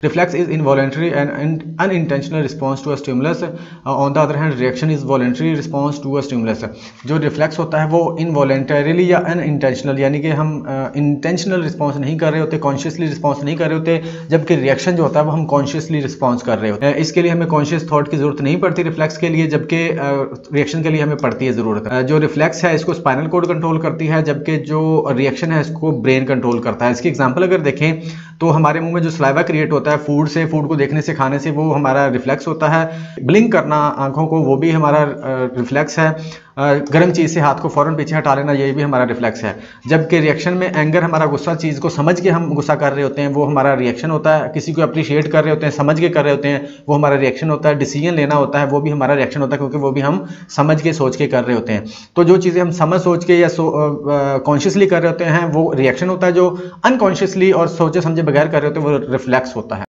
Reflex is involuntary and unintentional response to a stimulus. On the other hand, reaction is voluntary response to a stimulus. जो reflex होता है वो इनवॉलेंटरीली या unintentional, यानी कि हम इंटेंशनल रिस्पॉन्स नहीं कर रहे होते, कॉन्शियसली रिस्पॉन्स नहीं कर रहे होते, जबकि रिएक्शन जो होता है वो हम कॉन्शियसली रिस्पॉन्स कर रहे होते हैं। इसके लिए हमें कॉन्शियस थॉट की जरूरत नहीं पड़ती रिफ्लेक्स के लिए, जबकि रिएक्शन के लिए हमें पड़ती है ज़रूरत। जो रिफ्लेक्स है इसको स्पाइनल कोड कंट्रोल करती है, जबकि जो रिएक्शन है इसको ब्रेन कंट्रोल करता है। इसकी एग्जाम्पल अगर देखें तो हमारे मुंह में जो सलाइवा क्रिएट होता है फूड को देखने से, खाने से, वो हमारा रिफ्लेक्स होता है। ब्लिंक करना आंखों को, वो भी हमारा रिफ्लेक्स है। गर्म चीज़ से हाथ को फ़ौरन पीछे हटा लेना, ये भी हमारा रिफ्लेक्स है। जबकि रिएक्शन में एंगर, हमारा गुस्सा, चीज़ को समझ के हम गुस्सा कर रहे होते हैं, वो हमारा रिएक्शन होता है। किसी को अप्रिशिएट कर रहे होते हैं, समझ के कर रहे होते हैं, वो हमारा रिएक्शन होता है। डिसीजन लेना होता है, वो भी हमारा रिएक्शन होता है, क्योंकि वो भी हम समझ के सोच के कर रहे होते हैं। तो जो चीज़ें हम समझ सोच के या कॉन्शियसली कर रहे होते हैं वो रिएक्शन होता है, जो अनकॉन्शियसली और सोचे समझे बगैर कर रहे होते हैं वो रिफ्लेक्स होता है।